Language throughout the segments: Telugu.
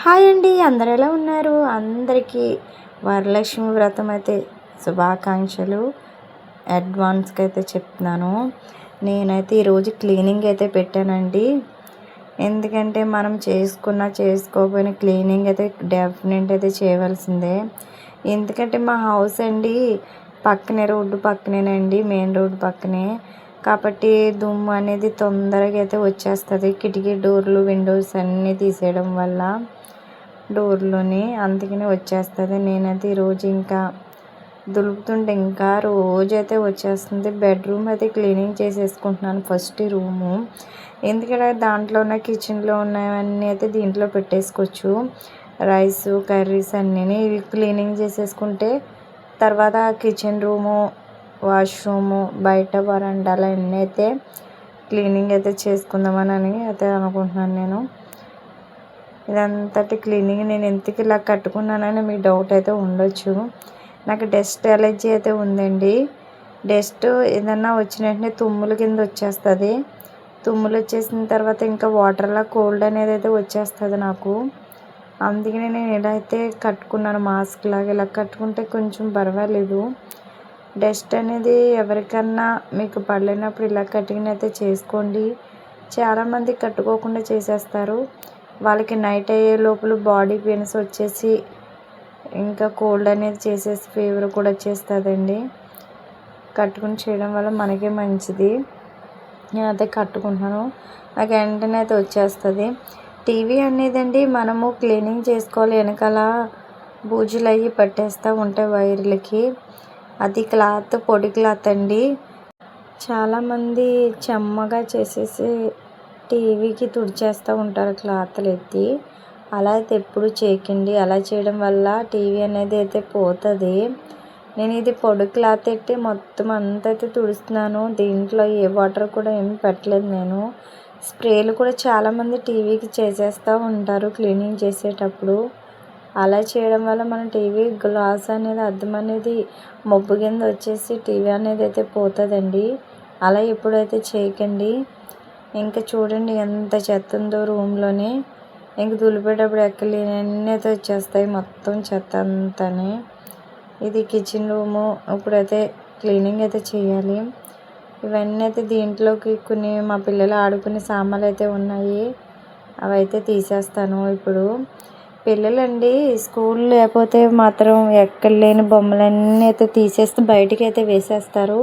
హాయ్ అండి, అందరు ఎలా ఉన్నారు? అందరికీ వరలక్ష్మి వ్రతం అయితే శుభాకాంక్షలు అడ్వాన్స్గా అయితే చెప్తున్నాను. నేనైతే ఈరోజు క్లీనింగ్ అయితే పెట్టానండి. ఎందుకంటే మనం చేసుకోకపోయినా క్లీనింగ్ అయితే డెఫినెట్ అయితే చేయవలసిందే. ఎందుకంటే మా హౌస్ అండి పక్కనే, రోడ్డు పక్కనేనండి, మెయిన్ రోడ్డు పక్కనే. కాబట్టి దుమ్ము అనేది తొందరగా అయితే వచ్చేస్తుంది. కిటికీ డోర్లు, విండోస్ అన్నీ తీసేయడం వల్ల డోర్లోని అందుకని వచ్చేస్తుంది. నేనైతే ఈరోజు ఇంకా దులుపుతుంటే ఇంకా రోజైతే వచ్చేస్తుంది. బెడ్రూమ్ అయితే క్లీనింగ్ చేసేసుకుంటున్నాను ఫస్ట్ రూము. ఎందుకంటే దాంట్లో ఉన్న కిచెన్లో ఉన్నవన్నీ అయితే దీంట్లో పెట్టేసుకోవచ్చు. రైస్, కర్రీస్ అన్నీ క్లీనింగ్ చేసేసుకుంటే తర్వాత కిచెన్ రూము, వాష్రూము, బయట వరండాలు అన్నీ అయితే క్లీనింగ్ అయితే చేసుకుందామని అయితే అనుకుంటున్నాను. నేను ఇదంతటి క్లీనింగ్ నేను ఎందుకు ఇలా కట్టుకున్నానని మీ డౌట్ అయితే ఉండొచ్చు. నాకు డస్ట్ ఎలర్జీ అయితే ఉందండి. డస్ట్ ఏదన్నా వచ్చిన వెంటనే తుమ్ముల కింద వచ్చేస్తుంది. తుమ్ములు వచ్చేసిన తర్వాత ఇంకా వాటర్లా కోల్డ్ అనేది అయితే వచ్చేస్తుంది నాకు. అందుకని నేను ఇలా అయితే కట్టుకున్నాను, మాస్క్ లాగా. ఇలా కట్టుకుంటే కొంచెం పర్వాలేదు. డస్ట్ అనేది ఎవరికన్నా మీకు పడలేనప్పుడు ఇలా కటింగ్ అయితే చేసుకోండి. చాలామంది కట్టుకోకుండా చేసేస్తారు. వాళ్ళకి నైట్ అయ్యే లోపల బాడీ పెయిన్స్ వచ్చేసి ఇంకా కోల్డ్ అనేది చేసేసి ఫీవర్ కూడా వచ్చేస్తుందండి. కట్టుకుని చేయడం వల్ల మనకే మంచిది. నేనైతే కట్టుకుంటున్నాను, నాకు వెంటనే అయితే వచ్చేస్తుంది. టీవీ అనేదండి మనము క్లీనింగ్ చేసుకోవాలి. వెనకాల బూజులు అవి పట్టేస్తూ ఉంటాయి వైర్లకి. అది క్లాత్, పొడి క్లాత్ అండి. చాలామంది చెమ్మగా చేసేసి టీవీకి తుడిచేస్తూ ఉంటారు క్లాత్లు ఎత్తి. అలా అయితే ఎప్పుడు చేయకండి. అలా చేయడం వల్ల టీవీ అనేది అయితే పోతుంది. నేను ఇది పొడి క్లాత్ ఎట్టి మొత్తం అంతా అయితే తుడుస్తున్నాను. దీంట్లో ఏ వాటర్ కూడా ఏమి పెట్టలేదు నేను. స్ప్రేలు కూడా చాలామంది టీవీకి చేసేస్తూ ఉంటారు క్లీనింగ్ చేసేటప్పుడు. అలా చేయడం వల్ల మన టీవీ గ్లాస్ అనేది, అద్దం అనేది మబ్బు కింద వచ్చేసి టీవీ అనేది అయితే పోతుందండి. అలా ఎప్పుడైతే చేయకండి. ఇంకా చూడండి ఎంత చెత్త ఉందో రూమ్లోని. ఇంక దులిపేటప్పుడు ఎక్కలేని అయితే వచ్చేస్తాయి మొత్తం చెత్త అంతానే. ఇది కిచెన్ రూము. ఇప్పుడైతే క్లీనింగ్ అయితే చేయాలి. ఇవన్నీ అయితే దీంట్లోకి కొన్ని మా పిల్లలు ఆడుకునే సామాన్లు అయితే ఉన్నాయి, అవి అయితే తీసేస్తాను ఇప్పుడు. పిల్లలండి స్కూల్ లేకపోతే మాత్రం ఎక్కడ లేని బొమ్మలన్నీ అయితే తీసేస్తే బయటికి అయితే వేసేస్తారు.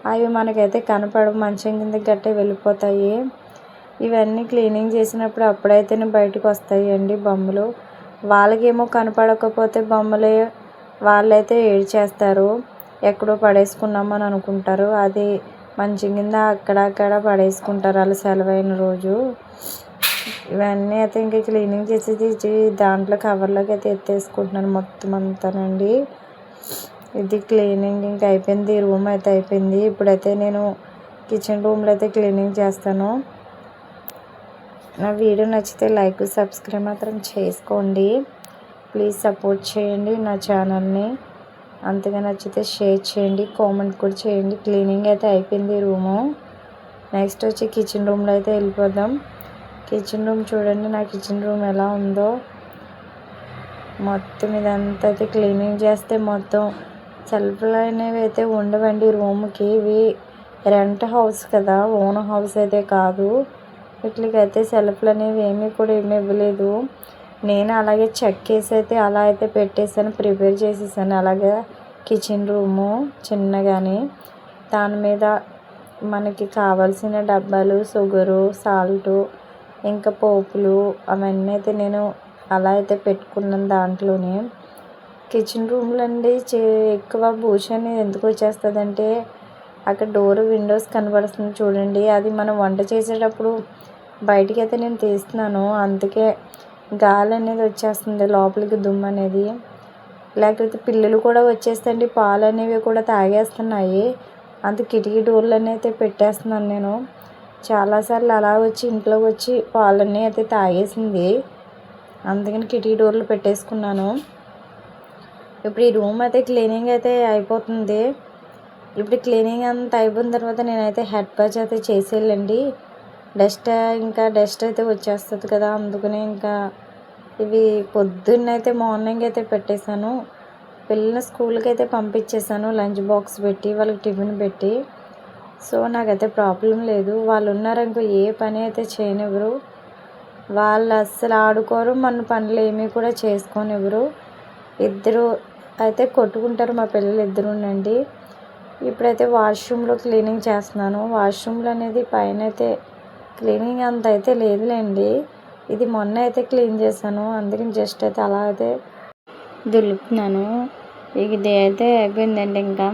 అవి మనకైతే కనపడవు, మంచం కింద గట్టే వెళ్ళిపోతాయి. ఇవన్నీ క్లీనింగ్ చేసినప్పుడు అప్పుడైతేనే బయటకు వస్తాయి అండి బొమ్మలు. వాళ్ళకేమో కనపడకపోతే బొమ్మలు వాళ్ళైతే ఏడ్చేస్తారు, ఎక్కడో పడేసుకున్నామని అనుకుంటారు. అది మంచం కింద అక్కడక్కడ పడేసుకుంటారు వాళ్ళు సెలవైన రోజు. ఇవన్నీ అయితే ఇంకా క్లీనింగ్ చేసేది దాంట్లో కవర్లోకి అయితే ఎత్తేసుకుంటున్నాను మొత్తం అంతానండి. ఇది క్లీనింగ్ ఇంకా అయిపోయింది. రూమ్ అయితే అయిపోయింది. ఇప్పుడైతే నేను కిచెన్ రూమ్లో అయితే క్లీనింగ్ చేస్తాను. నా వీడియో నచ్చితే లైక్, సబ్స్క్రైబ్ మాత్రం చేసుకోండి. ప్లీజ్ సపోర్ట్ చేయండి నా ఛానల్ని. అంతగా నచ్చితే షేర్ చేయండి, కామెంట్ కూడా చేయండి. క్లీనింగ్ అయితే అయిపోయింది రూము. నెక్స్ట్ వచ్చి కిచెన్ రూమ్లో అయితే వెళ్ళిపోదాం. కిచెన్ రూమ్ చూడండి, నా కిచెన్ రూమ్ ఎలా ఉందో. మొత్తం ఇదంతా అయితే క్లీనింగ్ చేస్తే మొత్తం సెల్ఫ్లు అనేవి అయితే ఉండవండి రూమ్కి. ఇవి రెంట్ హౌస్ కదా, ఓన్ హౌస్ అయితే కాదు. వీటికైతే సెల్ఫ్లు అనేవి ఏమీ ఇవ్వలేదు. నేను అలాగే చెక్కేసి అయితే అలా అయితే పెట్టేసాను, ప్రిపేర్ చేసేసాను. అలాగే కిచెన్ రూము చిన్నగాని దాని మీద మనకి కావాల్సిన డబ్బాలు, షుగరు, సాల్టు, ఇంకా పోపులు అవన్నీ అయితే నేను అలా అయితే పెట్టుకున్నాను దాంట్లోనే. కిచెన్ రూమ్లో అండి ఎక్కువ బూజు అనేది ఎందుకు వచ్చేస్తుందంటే అక్కడ డోర్, విండోస్ కనబడుతుంది చూడండి. అది మనం వంట చేసేటప్పుడు బయటికి అయితే నేను తీస్తున్నాను, అందుకే గాలి అనేది వచ్చేస్తుంది లోపలికి, దుమ్ము అనేది. లేకపోతే పిల్లలు కూడా వచ్చేస్తండి, పాలు అనేవి కూడా తాగేస్తున్నాయి. అంత కిటికీ డోర్లు అయితే పెట్టేస్తున్నాను నేను. చాలాసార్లు అలా వచ్చి ఇంట్లోకి వచ్చి పాలన్నీ అయితే తాగేసింది, అందుకని కిటికీ డోర్లు పెట్టేసుకున్నాను. ఇప్పుడు ఈ రూమ్ అయితే క్లీనింగ్ అయితే అయిపోతుంది. ఇప్పుడు క్లీనింగ్ అంతా అయిపోయిన తర్వాత నేనైతే హెడ్ వాష్ అయితే చేసేయాలండి. డస్ట్ అయితే వచ్చేస్తుంది కదా, అందుకనే ఇంకా ఇవి పొద్దున్నైతే మార్నింగ్ అయితే పెట్టేశాను. పిల్లల్ని స్కూల్కి అయితే పంపించేశాను, లంచ్ బాక్స్ పెట్టి వాళ్ళకి టిఫిన్ పెట్టి. సో నాకైతే ప్రాబ్లం లేదు. వాళ్ళు ఉన్నారనుకో ఏ పని అయితే చేయనివ్వరు. వాళ్ళు అస్సలు ఆడుకోరు, మన పనులు ఏమీ కూడా చేసుకోనివ్వరు. ఇద్దరు అయితే కొట్టుకుంటారు మా పిల్లలు ఇద్దరునండి. ఇప్పుడైతే వాష్రూమ్లో క్లీనింగ్ చేస్తున్నాను. వాష్రూమ్లో అనేది పైన అయితే క్లీనింగ్ అంత అయితే లేదులేండి. ఇది మొన్న అయితే క్లీన్ చేశాను, అందుకని జస్ట్ అయితే అలా అయితే దులుపుతున్నాను. ఇది అయితే అయిపోయిందండి. ఇంకా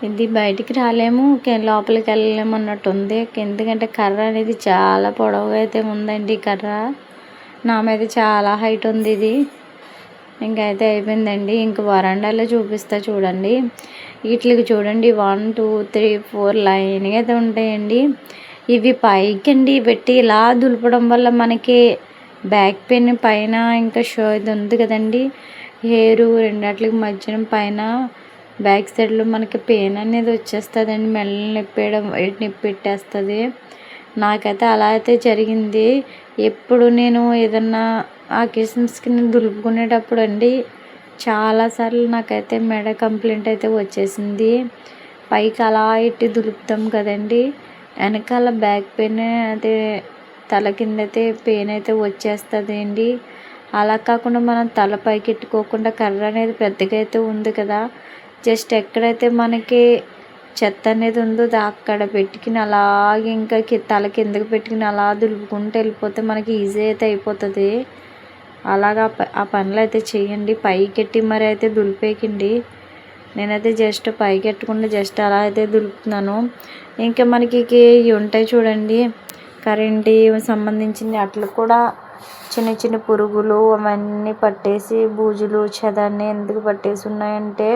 ఇది బయటికి రాలేము, లోపలికి వెళ్ళలేము అన్నట్టు ఉంది. ఎందుకంటే కర్ర అనేది చాలా పొడవుగా అయితే ఉందండి. కర్ర నా మీద చాలా హైట్ ఉంది ఇది. ఇంకైతే అయిపోయిందండి. ఇంక వరండాలో చూపిస్తా చూడండి. వీటికి చూడండి 1 2 3 4 లైన్గా అయితే ఉంటాయండి. ఇవి పైకి అండి పెట్టి ఇలా దులపడం వల్ల మనకి బ్యాక్ పెయిన్ పైన ఇంకా ఇది ఉంది కదండి, హెయిర్ రెండిట్లకి మధ్యన పైన బ్యాక్ సైడ్లో మనకి పెయిన్ అనేది వచ్చేస్తుందండి. మెల్ల నొప్పి పెట్టేస్తుంది. నాకైతే అలా అయితే జరిగింది. ఎప్పుడు నేను ఏదన్నా అకేషన్స్కి నేను దులుపుకునేటప్పుడు అండి చాలాసార్లు నాకైతే మెడ కంప్లైంట్ అయితే వచ్చేసింది. పైకి అలా ఎట్టి దులుపుతాం కదండి, వెనకాల బ్యాక్ పెయిన్ అయితే తల కింద అయితే పెయిన్ అయితే వచ్చేస్తుంది అండి. అలా కాకుండా మనం తల పైకి ఎట్టుకోకుండా కర్ర అనేది పెద్దగా అయితే ఉంది కదా, జస్ట్ ఎక్కడైతే మనకి చెత్త అనేది ఉందో అక్కడ పెట్టుకుని అలాగే ఇంకా తల కిందకి పెట్టుకుని అలా దులుపుకుంటూ వెళ్ళిపోతే మనకి ఈజీ అయితే అయిపోతుంది. అలాగా ఆ పనులు అయితే చేయండి. పైకెట్టి మరి అయితే దులిపేయకండి. నేనైతే జస్ట్ పైకెట్టకుండా జస్ట్ అలా అయితే దులుపుతున్నాను. ఇంకా మనకి ఇవి ఉంటాయి చూడండి, కరెంటు సంబంధించిన అట్లా కూడా చిన్న చిన్న పురుగులు అవన్నీ పట్టేసి బూజులు చెదాన్ని ఎందుకు పట్టేసి ఉన్నాయంటే,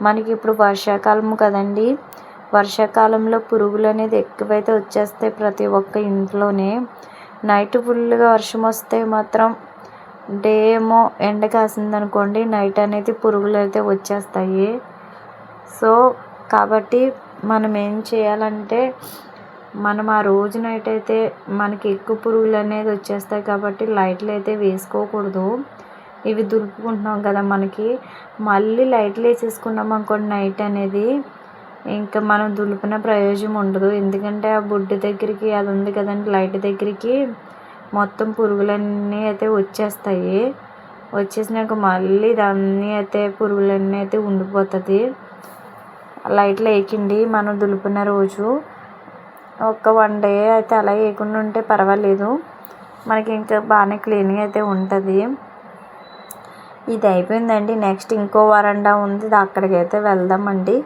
మనకి ఇప్పుడు వర్షాకాలం కదండి. వర్షాకాలంలో పురుగులు అనేది ఎక్కువైతే వచ్చేస్తాయి ప్రతి ఒక్క ఇంట్లోనే. నైట్ ఫుల్గా వర్షం వస్తే మాత్రం డే ఏమో ఎండ కాసిందనుకోండి, నైట్ అనేది పురుగులు అయితే వచ్చేస్తాయి. సో కాబట్టి మనం ఏం చేయాలంటే, మనం ఆ రోజు నైట్ అయితే మనకి ఎక్కువ పురుగులు అనేది వచ్చేస్తాయి కాబట్టి లైట్లు అయితే వేసుకోకూడదు. ఇవి దులుపుకుంటున్నాం కదా, మనకి మళ్ళీ లైట్లు వేసేసుకున్నాం అనుకోండి నైట్ అనేది, ఇంకా మనం దులిపిన ప్రయోజనం ఉండదు. ఎందుకంటే ఆ బుడ్డి దగ్గరికి అది ఉంది కదండి, లైట్ దగ్గరికి మొత్తం పురుగులన్నీ అయితే వచ్చేస్తాయి. వచ్చేసినాక మళ్ళీ దాన్ని అయితే పురుగులన్నీ అయితే ఉండిపోతుంది. లైట్లు వేయకండి మనం దులిపిన రోజు. ఒక 1 డే అయితే అలా వేయకుండా ఉంటే పర్వాలేదు, మనకి ఇంకా బాగానే క్లీన్గా అయితే ఉంటుంది. ఇది అయిపోయిందండి. నెక్స్ట్ ఇంకో వరండా ఉంది, అక్కడికి అయితే వెళ్దామండి.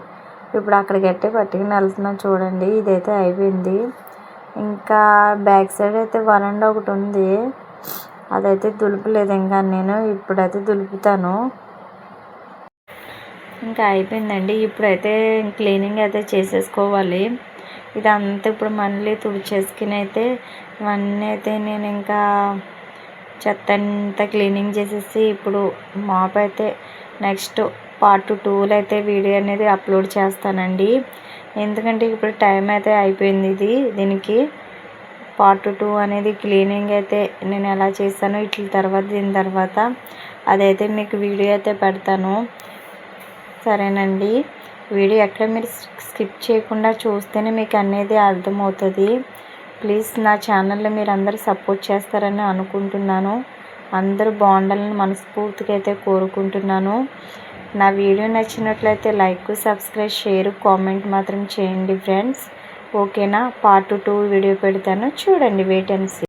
ఇప్పుడు అక్కడికైతే పట్టుకుని వెళ్తున్నాను చూడండి. ఇదైతే అయిపోయింది. ఇంకా బ్యాక్ సైడ్ అయితే వరండా ఒకటి ఉంది, అదైతే దులుపలేదు ఇంకా. నేను ఇప్పుడైతే దులుపుతాను. ఇంకా అయిపోయిందండి. ఇప్పుడైతే క్లీనింగ్ అయితే చేసేసుకోవాలి. ఇదంతా ఇప్పుడు మళ్ళీ తుడిచేసుకుని అయితే ఇవన్నీ అయితే నేను ఇంకా చెత్త అంతా క్లీనింగ్ చేసేసి ఇప్పుడు మాప్ అయితే నెక్స్ట్ పార్ట్ 2లో అయితే వీడియో అనేది అప్లోడ్ చేస్తానండి. ఎందుకంటే ఇప్పుడు టైం అయితే అయిపోయింది. దీనికి పార్ట్ 2 అనేది క్లీనింగ్ అయితే నేను ఎలా చేస్తానో దీని తర్వాత అదైతే మీకు వీడియో అయితే పెడతాను. సరేనండి, వీడియో ఎక్కడ మీరు స్కిప్ చేయకుండా చూస్తేనే మీకు అనేది అర్థమవుతుంది. ప్లీజ్ నా ఛానల్ని మీరు అందరూ సపోర్ట్ చేస్తారని అనుకుంటున్నాను. అందరూ బాగుండాలని మనస్ఫూర్తిగా అయితే కోరుకుంటున్నాను. నా వీడియో నచ్చినట్లయితే లైక్, సబ్స్క్రైబ్, షేర్, కామెంట్ మాత్రం చేయండి ఫ్రెండ్స్. ఓకేనా? పార్ట్ 2 వీడియో పెడతాను, చూడండి. Wait and see.